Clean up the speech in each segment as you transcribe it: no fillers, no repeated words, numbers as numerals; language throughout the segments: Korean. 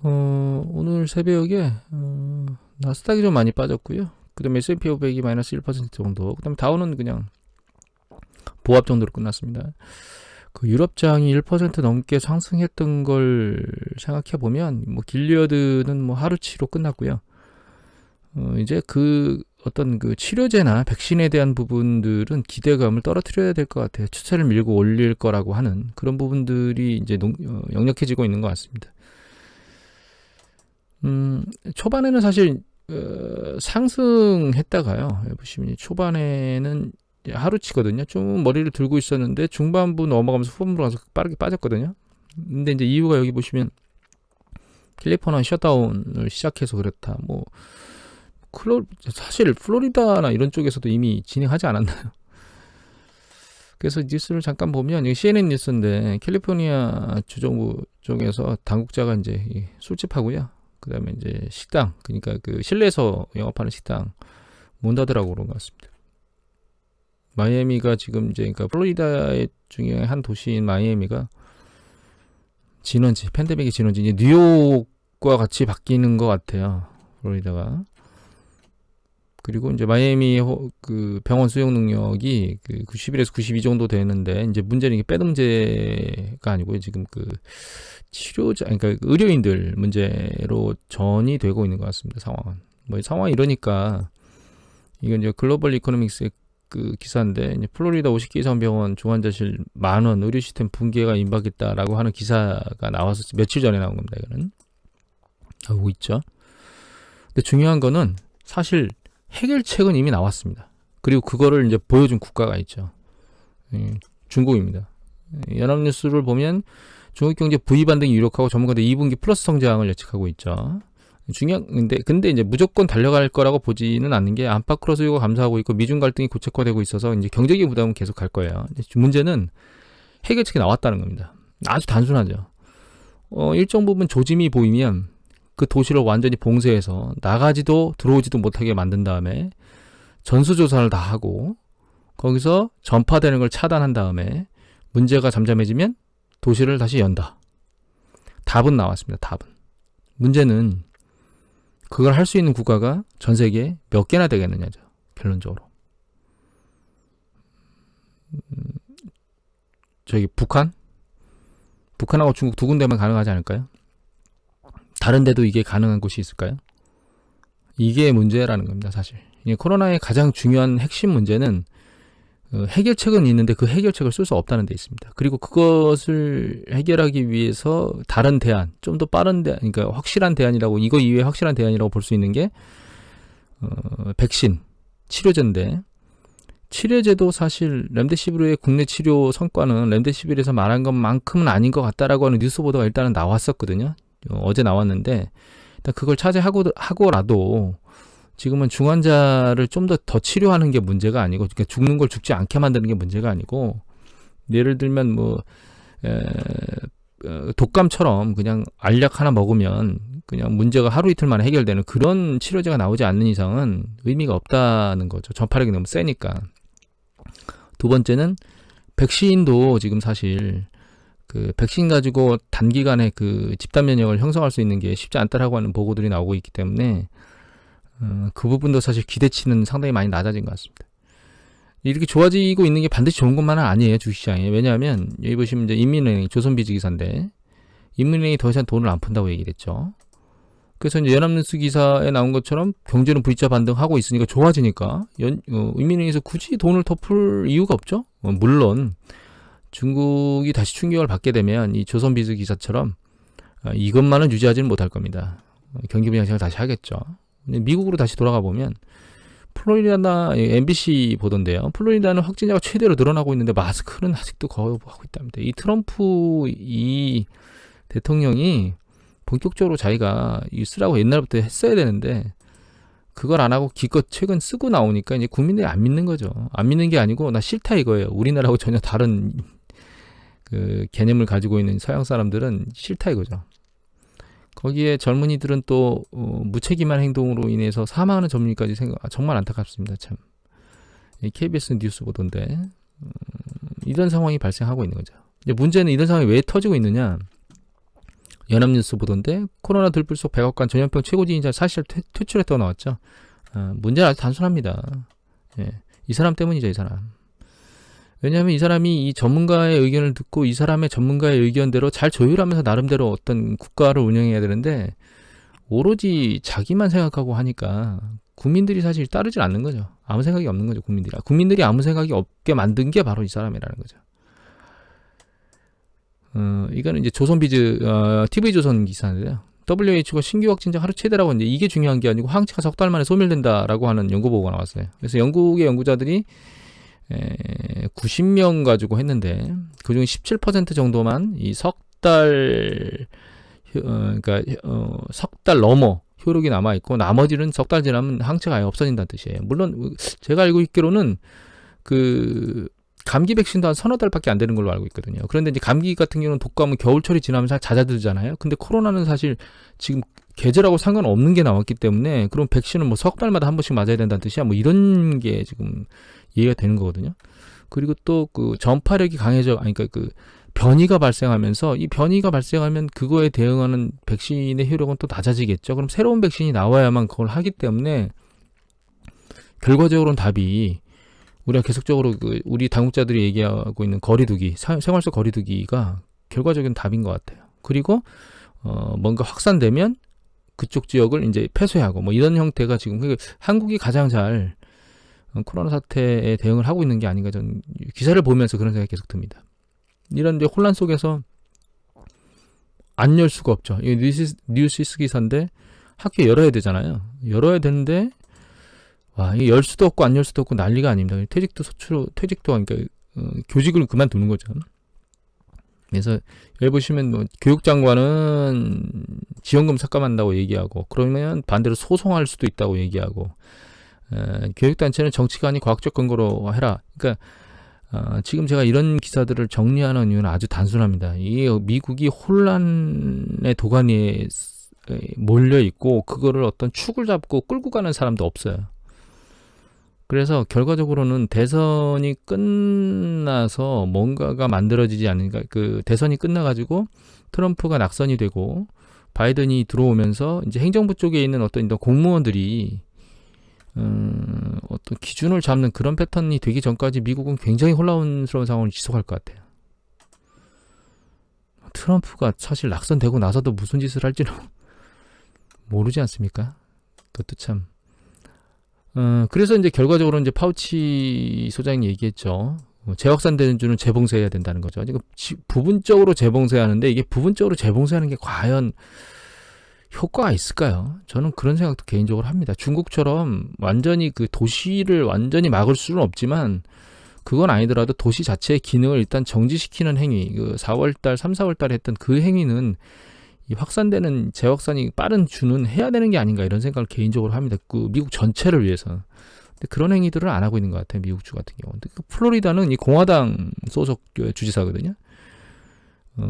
오늘 새벽에 나스닥이 좀 많이 빠졌고요. 그 다음에 S&P 500이 마이너스 1% 정도. 그 다음에 다우는 그냥 보합 정도로 끝났습니다. 그 유럽장이 1% 넘게 상승했던 걸 생각해 보면 뭐 길리어드는 뭐 하루치로 끝났고요. 이제 그 어떤 그 치료제나 백신에 대한 부분들은 기대감을 떨어뜨려야 될 것 같아요. 추세를 밀고 올릴 거라고 하는 그런 부분들이 이제 역력해지고 있는 것 같습니다. 초반에는 사실 상승했다가요. 보시면 초반에는 하루치거든요. 좀 머리를 들고 있었는데 중반부 넘어가면서 후반부로 가서 빠르게 빠졌거든요. 근데 이제 이유가 여기 보시면 캘리포니아 셧다운을 시작해서 그렇다. 뭐 사실 플로리다나 이런 쪽에서도 이미 진행하지 않았나요? 그래서 뉴스를 잠깐 보면 이게 CNN 뉴스인데 캘리포니아 주정부 쪽에서 당국자가 이제 술집하고요. 그다음에 이제 식당, 그러니까 그 실내에서 영업하는 식당 문 닫으라고 그런 것 같습니다. 마이애미가 지금 이제 그러니까 플로리다의 중에 한 도시인 마이애미가 진원지, 팬데믹의 진원지, 이제 뉴욕과 같이 바뀌는 것 같아요. 플로리다가. 그리고 이제 마이애미 그 병원 수용 능력이 그 91에서 92 정도 되는데 이제 문제는 이게 빼동제가 아니고요. 지금 그 치료자, 그러니까 의료인들 문제로 전이 되고 있는 것 같습니다. 상황은. 뭐 상황이 이러니까 이건 이제 글로벌 이코노믹스의 그 기사인데 이제 플로리다 50개 이상 병원 중환자실 만원 의료 시스템 붕괴가 임박했다라고 하는 기사가 나와서 며칠 전에 나온 겁니다. 이거는 나오고 있죠. 근데 중요한 거는 사실 해결책은 이미 나왔습니다. 그리고 그거를 이제 보여준 국가가 있죠. 중국입니다. 연합뉴스를 보면 중국 경제 V 반등이 유력하고 전문가들 2분기 플러스 성장을 예측하고 있죠. 근데 이제 무조건 달려갈 거라고 보지는 않는 게 안팎으로 수요가 감소하고 있고 미중 갈등이 고착화되고 있어서 이제 경제적 부담은 계속 갈 거예요. 문제는 해결책이 나왔다는 겁니다. 아주 단순하죠. 일정 부분 조짐이 보이면 그 도시를 완전히 봉쇄해서 나가지도 들어오지도 못하게 만든 다음에 전수조사를 다 하고 거기서 전파되는 걸 차단한 다음에 문제가 잠잠해지면 도시를 다시 연다. 답은 나왔습니다. 답은. 문제는 그걸 할 수 있는 국가가 전 세계에 몇 개나 되겠느냐죠. 결론적으로. 저기 북한하고 중국 두 군데만 가능하지 않을까요? 다른 데도 이게 가능한 곳이 있을까요? 이게 문제라는 겁니다. 사실. 코로나의 가장 중요한 핵심 문제는 해결책은 있는데 그 해결책을 쓸 수 없다는 데 있습니다. 그리고 그것을 해결하기 위해서 다른 대안, 좀 더 빠른 대안, 그러니까 확실한 대안이라고, 이거 이외에 확실한 대안이라고 볼 수 있는 게 백신, 치료제인데, 치료제도 사실 렘데시비르의 국내 치료 성과는 렘데시비르에서 말한 것만큼은 아닌 것 같다라고 하는 뉴스 보도가 일단은 나왔었거든요. 어제 나왔는데 일단 그걸 하고라도 지금은 중환자를 좀 더 치료하는 게 문제가 아니고, 그러니까 죽는 걸 죽지 않게 만드는 게 문제가 아니고, 예를 들면 뭐 독감처럼 그냥 알약 하나 먹으면 그냥 문제가 하루 이틀 만에 해결되는 그런 치료제가 나오지 않는 이상은 의미가 없다는 거죠. 전파력이 너무 세니까. 두 번째는 백신도 지금 사실 그 백신 가지고 단기간에 그 집단 면역을 형성할 수 있는 게 쉽지 않다라고 하는 보고들이 나오고 있기 때문에 그 부분도 사실 기대치는 상당히 많이 낮아진 것 같습니다. 이렇게 좋아지고 있는 게 반드시 좋은 것만은 아니에요, 주식시장에. 왜냐하면 여기 보시면 이제 인민은행 조선비즈 기사인데 인민은행이 더 이상 돈을 안 푼다고 얘기를 했죠. 그래서 이제 연합뉴스 기사에 나온 것처럼 경제는 V자 반등하고 있으니까 좋아지니까 인민은행에서 굳이 돈을 더 풀 이유가 없죠. 물론 중국이 다시 충격을 받게 되면 이 조선비즈 기사처럼 이것만은 유지하지는 못할 겁니다. 경기 부양책을 다시 하겠죠. 미국으로 다시 돌아가 보면 플로리다나 MBC 보던데요. 플로리다는 확진자가 최대로 늘어나고 있는데 마스크는 아직도 거부하고 있답니다. 이 트럼프 이 대통령이 본격적으로 자기가 쓰라고 옛날부터 했어야 되는데 그걸 안 하고 기껏 최근 쓰고 나오니까 이제 국민들이 안 믿는 거죠. 안 믿는 게 아니고 나 싫다 이거예요. 우리나라하고 전혀 다른 그 개념을 가지고 있는 서양 사람들은 싫다 이거죠. 거기에 젊은이들은 또 무책임한 행동으로 인해서 사망하는 젊은이까지 정말 안타깝습니다. 참. KBS 뉴스 보던데 이런 상황이 발생하고 있는 거죠. 이제 문제는 이런 상황이 왜 터지고 있느냐. 연합뉴스 보던데 코로나 들불속 백악관 전염병 최고지인자 사실 퇴출했다고 나왔죠. 문제는 아주 단순합니다. 예, 이 사람 때문이죠, 이 사람. 왜냐하면 이 사람이 이 전문가의 의견을 듣고 이 사람의 전문가의 의견대로 잘 조율하면서 나름대로 어떤 국가를 운영해야 되는데 오로지 자기만 생각하고 하니까 국민들이 사실 따르질 않는 거죠. 아무 생각이 없는 거죠, 국민들이. 국민들이 아무 생각이 없게 만든 게 바로 이 사람이라는 거죠. 이거는 이제 조선비즈, TV조선 기사인데요. WHO가 신규 확진자 하루 최대라고 했는데 이게 중요한 게 아니고 항체가 석 달 만에 소멸된다라고 하는 연구 보고가 나왔어요. 그래서 영국의 연구자들이 90명 가지고 했는데 그중 17% 정도만 이 석 달 석 달 넘어 효력이 남아 있고 나머지는 석 달 지나면 항체가 아예 없어진다는 뜻이에요. 물론 제가 알고 있기로는 그 감기 백신도 한 서너 달밖에 안 되는 걸로 알고 있거든요. 그런데 이제 감기 같은 경우는 독감은 겨울철이 지나면서 잦아들잖아요. 근데 코로나는 사실 지금 계절하고 상관없는 게 나왔기 때문에 그럼 백신은 뭐 석 달마다 한 번씩 맞아야 된다는 뜻이야. 뭐 이런 게 지금 이해가 되는 거거든요. 그리고 또 그 전파력이 그러니까 그 변이가 발생하면서 이 변이가 발생하면 그거에 대응하는 백신의 효력은 또 낮아지겠죠. 그럼 새로운 백신이 나와야만 그걸 하기 때문에 결과적으로는 답이 우리가 계속적으로 우리 당국자들이 얘기하고 있는 거리두기, 생활 속 거리두기가 결과적인 답인 것 같아요. 그리고 뭔가 확산되면 그쪽 지역을 이제 폐쇄하고 뭐 이런 형태가 지금 한국이 가장 잘 코로나 사태에 대응을 하고 있는 게 아닌가 저는 기사를 보면서 그런 생각이 계속 듭니다. 이런 데 혼란 속에서 안 열 수가 없죠. 이 뉴시스 기사인데 학교 열어야 되잖아요. 열어야 되는데 와, 이게 열 수도 없고 안 열 수도 없고 난리가 아닙니다. 퇴직도 그러니까 교직을 그만두는 거죠. 그래서 여기 보시면 뭐 교육장관은 지원금 삭감한다고 얘기하고 그러면 반대로 소송할 수도 있다고 얘기하고 교육단체는 정치관이 과학적 근거로 해라. 그러니까 지금 제가 이런 기사들을 정리하는 이유는 아주 단순합니다. 이게 미국이 혼란의 도가니에 몰려 있고 그거를 어떤 축을 잡고 끌고 가는 사람도 없어요. 그래서 결과적으로는 대선이 끝나서 뭔가가 만들어지지 않으니까 그 대선이 끝나가지고 트럼프가 낙선이 되고 바이든이 들어오면서 이제 행정부 쪽에 있는 어떤 공무원들이 어떤 기준을 잡는 그런 패턴이 되기 전까지 미국은 굉장히 혼란스러운 상황을 지속할 것 같아요. 트럼프가 사실 낙선되고 나서도 무슨 짓을 할지는 모르지 않습니까? 그것도 참. 그래서 이제 결과적으로 이제 파우치 소장이 얘기했죠. 재확산되는 줄은 재봉쇄해야 된다는 거죠. 지금 부분적으로 재봉쇄하는데 이게 부분적으로 재봉쇄하는 게 과연 효과가 있을까요? 저는 그런 생각도 개인적으로 합니다. 중국처럼 완전히 그 도시를 완전히 막을 수는 없지만 그건 아니더라도 도시 자체의 기능을 일단 정지시키는 행위, 그 4월달, 3, 4월달에 했던 그 행위는 이 확산되는 재확산이 빠른 주는 해야 되는 게 아닌가 이런 생각을 개인적으로 합니다. 그 미국 전체를 위해서. 근데 그런 행위들을 안 하고 있는 것 같아요. 미국 주 같은 경우는. 플로리다는 이 공화당 소속 주지사거든요.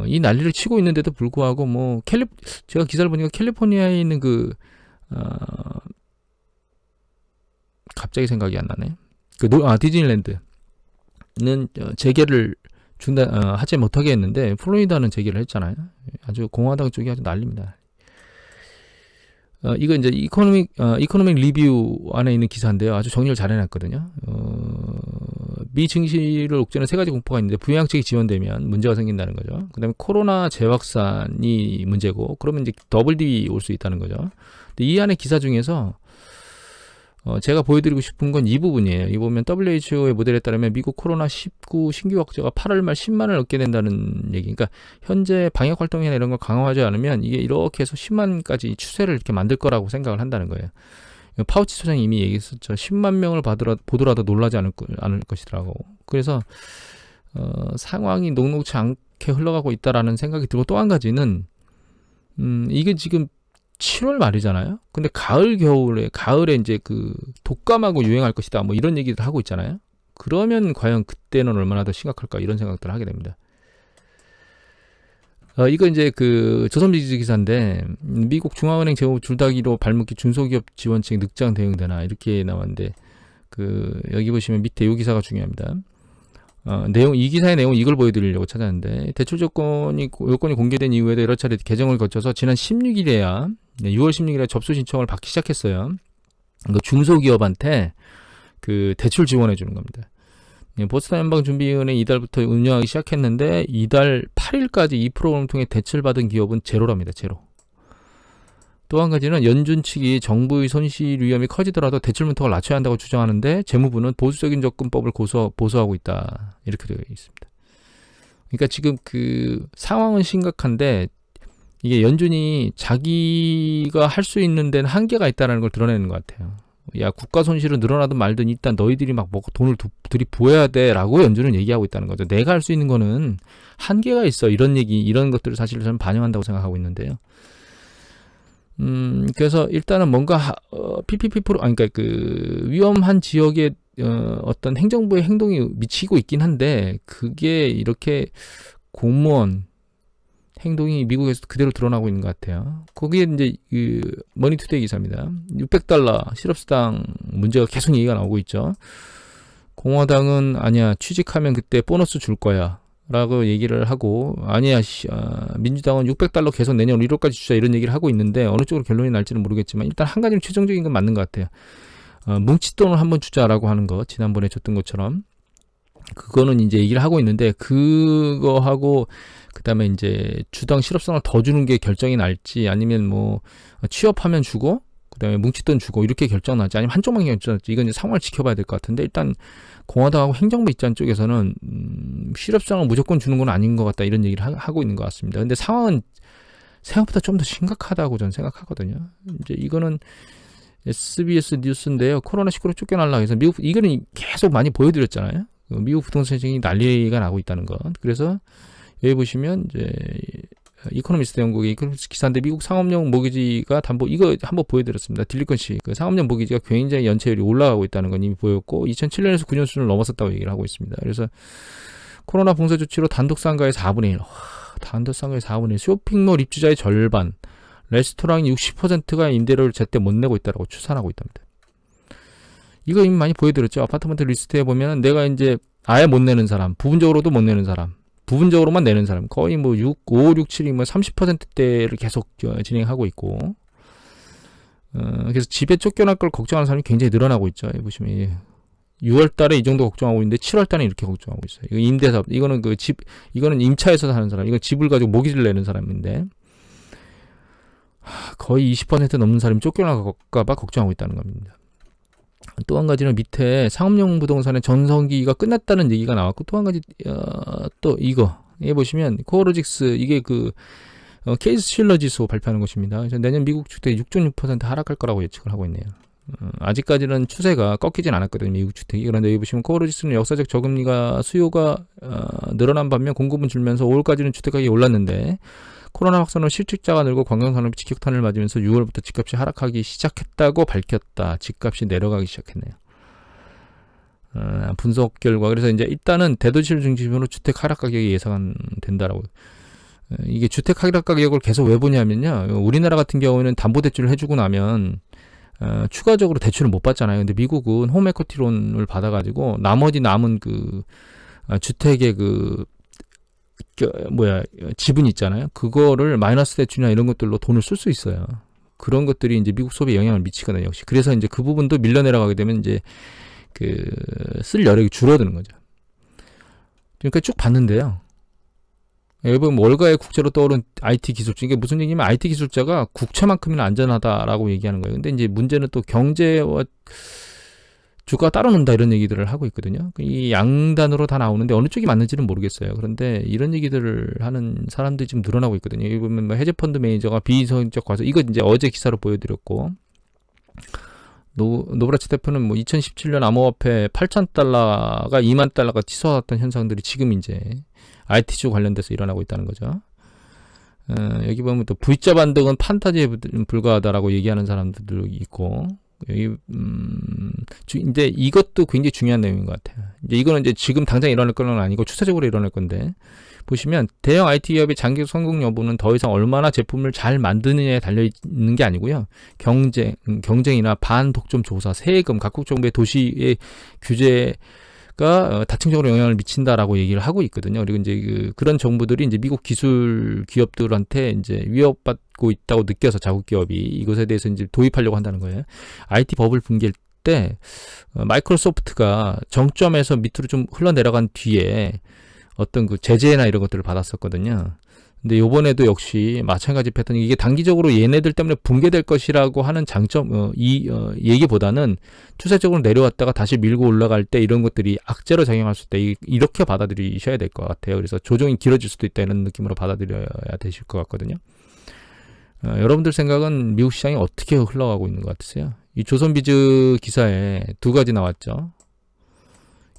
이 난리를 치고 있는데도 불구하고 뭐 제가 기사를 보니까 캘리포니아에 있는 갑자기 생각이 안 나네. 디즈니랜드는 재개를 하지 못하게 했는데 플로리다는 재개를 했잖아요. 아주 공화당 쪽이 아주 난립니다. 이거 이제 이코노믹 리뷰 안에 있는 기사인데요. 아주 정리를 잘 해놨거든요. 미 증시를 옥죄는 세 가지 공포가 있는데 부양책이 지원되면 문제가 생긴다는 거죠. 그 다음에 코로나 재확산이 문제고 그러면 이제 더블 D 올 수 있다는 거죠. 근데 이 안에 기사 중에서 제가 보여드리고 싶은 건 이 부분이에요. 이 보면 WHO의 모델에 따르면 미국 코로나19 신규 확진자가 8월 말 10만을 얻게 된다는 얘기. 그러니까 현재 방역 활동이나 이런 걸 강화하지 않으면 이게 이렇게 해서 10만까지 추세를 이렇게 만들 거라고 생각을 한다는 거예요. 파우치 소장이 이미 얘기했었죠. 10만 명을 보더라도 놀라지 않을 것이더라고. 그래서 상황이 녹록치 않게 흘러가고 있다라는 생각이 들고 또 한 가지는 이게 지금 7월 말이잖아요. 근데 가을에 이제 그 독감하고 유행할 것이다. 뭐 이런 얘기를 하고 있잖아요. 그러면 과연 그때는 얼마나 더 심각할까 이런 생각들을 하게 됩니다. 이거 이제 그 조선비즈 기사인데 미국 중앙은행 재무 줄다기로 발목기 중소기업 지원책 늑장 대응되나 이렇게 나왔는데 여기 보시면 밑에 이 기사가 중요합니다. 이 기사의 내용 이걸 보여드리려고 찾았는데, 대출 요건이 공개된 이후에도 여러 차례 개정을 거쳐서 지난 16일에야 6월 16일에 접수 신청을 받기 시작했어요. 중소기업한테 그 대출 지원해 주는 겁니다. 보스턴 연방준비은행 이달부터 운영하기 시작했는데 이달 8일까지 이 프로그램을 통해 대출 받은 기업은 제로랍니다. 제로. 또 한 가지는 연준 측이 정부의 손실 위험이 커지더라도 대출 문턱을 낮춰야 한다고 주장하는데 재무부는 보수적인 접근법을 보수하고 있다. 이렇게 되어 있습니다. 그러니까 지금 그 상황은 심각한데 이게 연준이 자기가 할 수 있는 데는 한계가 있다는 걸 드러내는 것 같아요. 야, 국가 손실은 늘어나든 말든 일단 너희들이 막 돈을 들이부어야 돼 라고 연준은 얘기하고 있다는 거죠. 내가 할 수 있는 거는 한계가 있어. 이런 것들을 사실 저는 반영한다고 생각하고 있는데요. 그래서 일단은 뭔가 PPP 그러니까 그 위험한 지역에 어떤 행정부의 행동이 미치고 있긴 한데 그게 이렇게 공무원 행동이 미국에서 그대로 드러나고 있는 것 같아요. 거기에 이제 그 머니투데이 기사입니다. $600 실업수당 문제가 계속 얘기가 나오고 있죠. 공화당은 아니야, 취직하면 그때 보너스 줄 거야 라고 얘기를 하고, 아니야 민주당은 $600 계속 내년 1월까지 주자 이런 얘기를 하고 있는데 어느 쪽으로 결론이 날지는 모르겠지만 일단 한 가지는 최종적인 건 맞는 것 같아요. 뭉칫돈을 한번 주자라고 하는 거, 지난번에 줬던 것처럼 그거는 이제 얘기를 하고 있는데, 그거하고 그 다음에 이제 주당 실업수당을 더 주는 게 결정이 날지, 아니면 뭐 취업하면 주고 그 다음에 뭉칫돈 주고 이렇게 결정날지, 아니면 한쪽만 결정날지, 이건 이제 상황을 지켜봐야 될 것 같은데, 일단 공화당하고 행정부 입장 쪽에서는 실업수당을 무조건 주는 건 아닌 것 같다 이런 얘기를 하고 있는 것 같습니다. 근데 상황은 생각보다 좀 더 심각하다고 저는 생각하거든요. 이제 이거는 SBS 뉴스인데요. 코로나19로 쫓겨날라 해서 미국, 이거는 계속 많이 보여드렸잖아요. 미국 부동산 시장이 난리가 나고 있다는 것. 그래서 여기 보시면 이제 이코노미스트 영국의 이코노미스트 기사인데, 미국 상업용 모기지가 이거 한번 보여드렸습니다. 딜리컨시, 그 상업용 모기지가 굉장히 연체율이 올라가고 있다는 건 이미 보였고 2007년에서 9년 수준을 넘었었다고 얘기를 하고 있습니다. 그래서 코로나 봉쇄 조치로 단독 상가의 4분의 1, 단독 상가의 4분의 1, 쇼핑몰 입주자의 절반, 레스토랑 60%가 임대료를 제때 못 내고 있다고 추산하고 있답니다. 이거 이미 많이 보여드렸죠. 아파트먼트 리스트에 보면 내가 이제 아예 못 내는 사람, 부분적으로도 못 내는 사람, 부분적으로만 내는 사람, 거의 뭐 5, 6, 7이 뭐 30%대를 계속 진행하고 있고, 그래서 집에 쫓겨날 걸 걱정하는 사람이 굉장히 늘어나고 있죠. 보시면 6월 달에 이 정도 걱정하고 있는데 7월 달에 이렇게 걱정하고 있어요. 이거 임대사업, 이거는 이거는 임차에서 사는 사람, 이건 집을 가지고 모기지를 내는 사람인데 거의 20% 넘는 사람이 쫓겨날까 봐 걱정하고 있다는 겁니다. 또 한 가지는 밑에 상업용 부동산의 전성기가 끝났다는 얘기가 나왔고, 또 한 가지 또 이게 보시면 코어로직스, 이게 그 케이스 실러 지수 발표하는 것입니다. 그래서 내년 미국 주택 6.6% 하락할 거라고 예측을 하고 있네요. 아직까지는 추세가 꺾이진 않았거든요, 미국 주택이. 그런데 여기 보시면 코어로직스는 역사적 저금리가 수요가 늘어난 반면 공급은 줄면서 5월까지는 주택가격이 올랐는데 코로나 확산으로 실직자가 늘고 관광산업이 직격탄을 맞으면서 6월부터 집값이 하락하기 시작했다고 밝혔다. 집값이 내려가기 시작했네요. 분석 결과, 그래서 이제 일단은 대도시를 중심으로 주택 하락 가격이 예상된다라고. 이게 주택 하락 가격을 계속 왜 보냐면요, 우리나라 같은 경우에는 담보대출을 해주고 나면 추가적으로 대출을 못 받잖아요. 근데 미국은 홈에쿼티론을 받아가지고 나머지 남은 그 주택의 지분 있잖아요. 그거를 마이너스 대출이나 이런 것들로 돈을 쓸 수 있어요. 그런 것들이 이제 미국 소비에 영향을 미치거든요, 역시. 그래서 이제 그 부분도 밀려 내려가게 되면 이제 쓸 여력이 줄어드는 거죠. 그러니까 쭉 봤는데요. 여러분, 월가의 국제로 떠오른 IT 기술자, 이게 무슨 얘기냐면 IT 기술자가 국채만큼이나 안전하다라고 얘기하는 거예요. 근데 이제 문제는 또 경제와 주가가 따로 논다 이런 얘기들을 하고 있거든요. 이 양단으로 다 나오는데 어느 쪽이 맞는지는 모르겠어요. 그런데 이런 얘기들을 하는 사람들이 지금 늘어나고 있거든요. 여기 보면 뭐 헤지펀드 매니저가 비이성적 과세, 이거 이제 어제 기사로 보여드렸고, 노브라치 대표는 뭐 2017년 암호화폐 $8,000가 $20,000가 치솟았던 현상들이 지금 이제 IT주 관련돼서 일어나고 있다는 거죠. 여기 보면 또 V자 반등은 판타지에 불과하다라고 얘기하는 사람들도 있고, 여기 이제 이것도 굉장히 중요한 내용인 것 같아요. 이제 이거는 이제 지금 당장 일어날 건 아니고 추세적으로 일어날 건데, 보시면 대형 IT 기업의 장기 성공 여부는 더 이상 얼마나 제품을 잘 만드느냐에 달려 있는 게 아니고요. 경쟁이나 반독점 조사, 세금, 각국 정부의 도시의 규제가 다층적으로 영향을 미친다라고 얘기를 하고 있거든요. 그리고 이제 그런 정보들이 이제 미국 기술 기업들한테 이제 위협받고 있다고 느껴서 자국 기업이 이것에 대해서 이제 도입하려고 한다는 거예요. IT 버블 붕괴일 때 마이크로소프트가 정점에서 밑으로 좀 흘러내려간 뒤에 어떤 그 제재나 이런 것들을 받았었거든요. 근데 요번에도 역시 마찬가지 패턴이 이게 단기적으로 얘네들 때문에 붕괴될 것이라고 하는 장점, 얘기보다는 추세적으로 내려왔다가 다시 밀고 올라갈 때 이런 것들이 악재로 작용할 수 있다. 이렇게 받아들이셔야 될 것 같아요. 그래서 조정이 길어질 수도 있다 이런 느낌으로 받아들여야 되실 것 같거든요. 여러분들 생각은 미국 시장이 어떻게 흘러가고 있는 것 같으세요? 이 조선비즈 기사에 두 가지 나왔죠.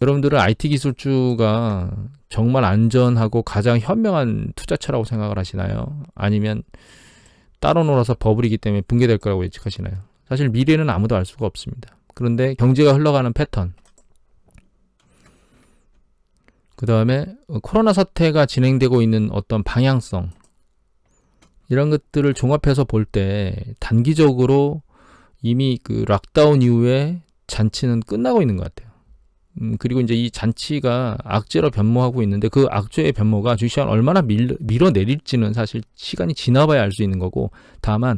여러분들은 IT 기술주가 정말 안전하고 가장 현명한 투자처라고 생각을 하시나요? 아니면 따로 놀아서 버블이기 때문에 붕괴될 거라고 예측하시나요? 사실 미래는 아무도 알 수가 없습니다. 그런데 경제가 흘러가는 패턴, 그 다음에 코로나 사태가 진행되고 있는 어떤 방향성, 이런 것들을 종합해서 볼 때 단기적으로 이미 그 락다운 이후에 잔치는 끝나고 있는 것 같아요. 그리고 이제 이 잔치가 악재로 변모하고 있는데 그 악재의 변모가 주식시장을 얼마나 밀어내릴지는 사실 시간이 지나봐야 알 수 있는 거고, 다만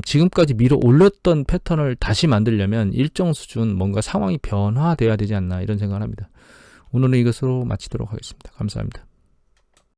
지금까지 밀어 올렸던 패턴을 다시 만들려면 일정 수준 뭔가 상황이 변화돼야 되지 않나 이런 생각을 합니다. 오늘은 이것으로 마치도록 하겠습니다. 감사합니다.